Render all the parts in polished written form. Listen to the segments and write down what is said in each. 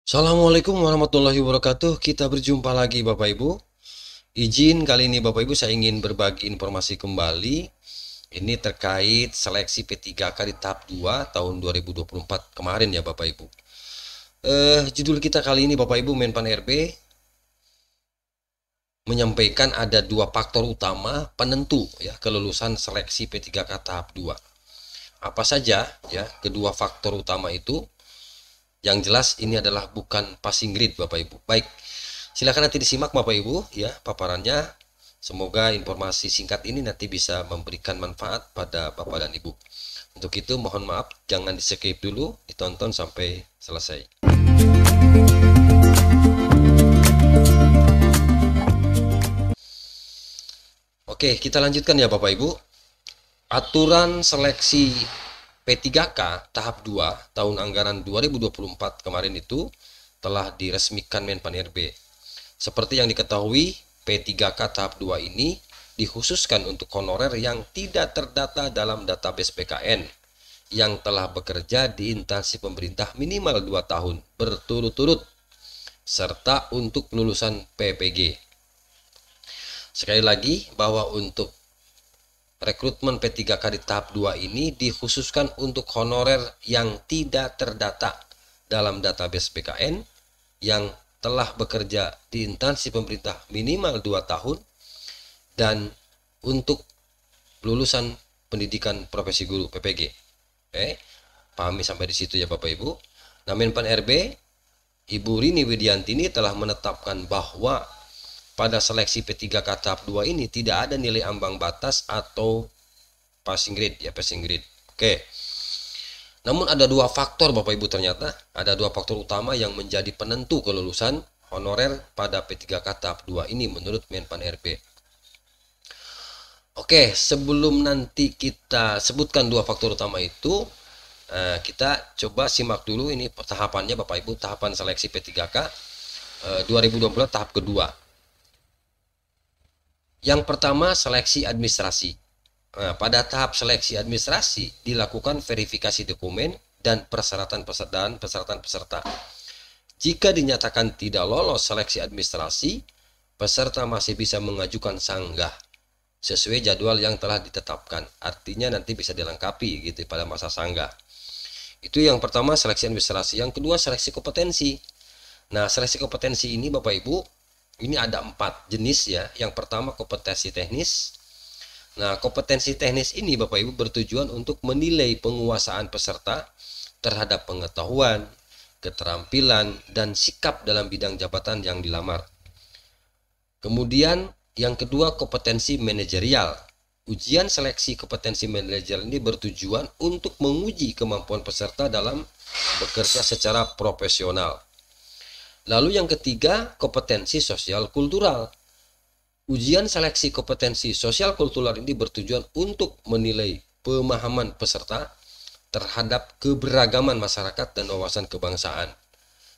Assalamualaikum warahmatullahi wabarakatuh. Kita berjumpa lagi Bapak Ibu. Izin kali ini Bapak Ibu saya ingin berbagi informasi kembali. Ini terkait seleksi P3K di tahap 2 tahun 2024 kemarin ya Bapak Ibu. Judul kita kali ini Bapak Ibu Menpan RB menyampaikan ada dua faktor utama penentu ya kelulusan seleksi P3K tahap 2. Apa saja ya kedua faktor utama itu? Yang jelas ini adalah bukan passing grade Bapak Ibu. Baik, silakan nanti disimak Bapak Ibu ya paparannya. Semoga informasi singkat ini nanti bisa memberikan manfaat pada Bapak dan Ibu. Untuk itu mohon maaf jangan di skip dulu, ditonton sampai selesai. Oke, kita lanjutkan ya Bapak Ibu. Aturan seleksi P3K tahap 2 tahun anggaran 2024 kemarin itu telah diresmikan Menpan RB. Seperti yang diketahui, P3K tahap 2 ini dikhususkan untuk honorer yang tidak terdata dalam database PKN yang telah bekerja di instansi pemerintah minimal 2 tahun berturut-turut serta untuk lulusan PPG. Sekali lagi bahwa untuk rekrutmen P3K di tahap 2 ini dikhususkan untuk honorer yang tidak terdata dalam database PKN yang telah bekerja di instansi pemerintah minimal 2 tahun dan untuk lulusan pendidikan profesi guru PPG. Oke, pahami sampai di situ ya Bapak Ibu. Nah, Menpan RB Ibu Rini Widiantini telah menetapkan bahwa pada seleksi P3K tahap 2 ini tidak ada nilai ambang batas atau passing grade ya, passing grade. Oke. Namun ada dua faktor Bapak Ibu, ternyata ada dua faktor utama yang menjadi penentu kelulusan honorer pada P3K tahap 2 ini menurut Menpan RB. Oke, sebelum nanti kita sebutkan dua faktor utama itu, kita coba simak dulu ini tahapannya Bapak Ibu, tahapan seleksi P3K 2020 tahap kedua. Yang pertama, seleksi administrasi. Nah, pada tahap seleksi administrasi dilakukan verifikasi dokumen dan persyaratan peserta. Jika dinyatakan tidak lolos seleksi administrasi, peserta masih bisa mengajukan sanggah sesuai jadwal yang telah ditetapkan. Artinya nanti bisa dilengkapi gitu pada masa sanggah. Itu yang pertama, seleksi administrasi. Yang kedua, seleksi kompetensi. Nah, seleksi kompetensi ini Bapak Ibu, ini ada 4 jenis ya. Yang pertama, kompetensi teknis. Nah, kompetensi teknis ini Bapak Ibu bertujuan untuk menilai penguasaan peserta terhadap pengetahuan, keterampilan, dan sikap dalam bidang jabatan yang dilamar. Kemudian yang kedua, kompetensi manajerial. Ujian seleksi kompetensi manajerial ini bertujuan untuk menguji kemampuan peserta dalam bekerja secara profesional. Lalu yang ketiga, kompetensi sosial kultural. Ujian seleksi kompetensi sosial kultural ini bertujuan untuk menilai pemahaman peserta terhadap keberagaman masyarakat dan wawasan kebangsaan.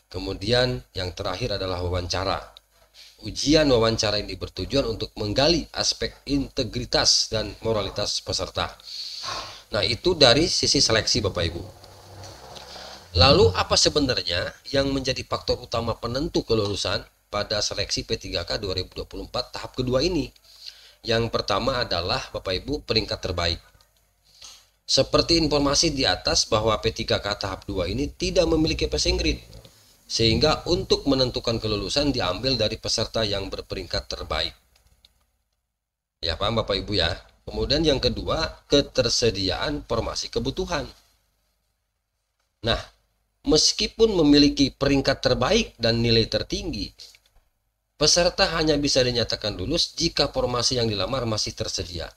Kemudian yang terakhir adalah wawancara. Ujian wawancara ini bertujuan untuk menggali aspek integritas dan moralitas peserta. Nah, itu dari sisi seleksi Bapak Ibu. Lalu apa sebenarnya yang menjadi faktor utama penentu kelulusan pada seleksi P3K 2024 tahap kedua ini? Yang pertama adalah Bapak Ibu peringkat terbaik. Seperti informasi di atas bahwa P3K tahap 2 ini tidak memiliki passing grade, sehingga untuk menentukan kelulusan diambil dari peserta yang berperingkat terbaik. Ya paham Bapak Ibu ya. Kemudian yang kedua, ketersediaan formasi kebutuhan. Nah, meskipun memiliki peringkat terbaik dan nilai tertinggi, peserta hanya bisa dinyatakan lulus jika formasi yang dilamar masih tersedia.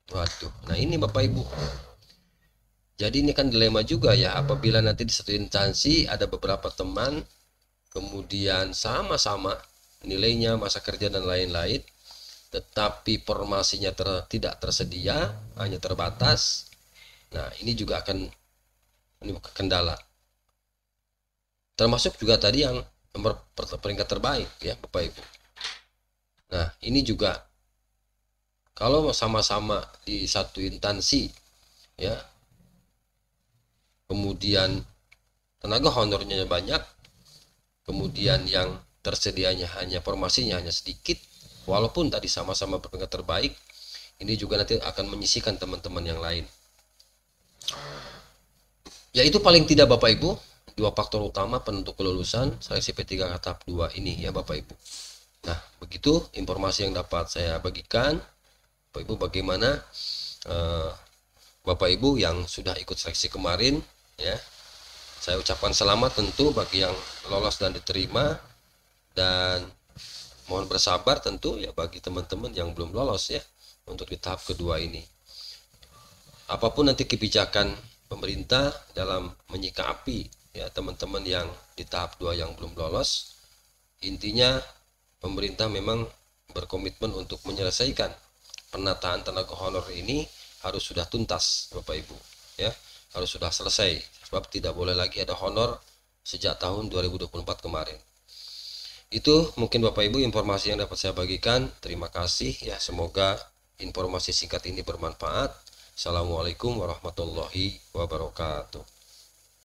Waduh, nah ini Bapak Ibu. Jadi ini kan dilema juga ya, apabila nanti di satu instansi ada beberapa teman, kemudian sama-sama nilainya, masa kerja dan lain-lain, tetapi formasinya tidak tersedia, hanya terbatas. Nah, ini juga akan menimbulkan kendala. Termasuk juga tadi yang nomor peringkat terbaik ya Bapak Ibu. Nah, ini juga kalau sama-sama di satu instansi ya, kemudian tenaga honornya banyak, kemudian yang tersedianya hanya formasinya hanya sedikit, walaupun tadi sama-sama berperingkat terbaik, ini juga nanti akan menyisihkan teman-teman yang lain. Yaitu paling tidak Bapak Ibu, dua faktor utama penentu kelulusan seleksi P3K tahap 2 ini ya Bapak Ibu. Nah, begitu informasi yang dapat saya bagikan. Bapak Ibu, bagaimana Bapak Ibu yang sudah ikut seleksi kemarin ya. Saya ucapkan selamat tentu bagi yang lolos dan diterima, dan mohon bersabar tentu ya bagi teman-teman yang belum lolos ya untuk di tahap kedua ini. Apapun nanti kebijakan pemerintah dalam menyikapi ya teman-teman yang di tahap 2 yang belum lolos, intinya pemerintah memang berkomitmen untuk menyelesaikan penataan tenaga honor ini harus sudah tuntas Bapak Ibu ya, harus sudah selesai, sebab tidak boleh lagi ada honor sejak tahun 2024 kemarin. Itu mungkin Bapak Ibu informasi yang dapat saya bagikan. Terima kasih ya, semoga informasi singkat ini bermanfaat. Assalamualaikum warahmatullahi wabarakatuh.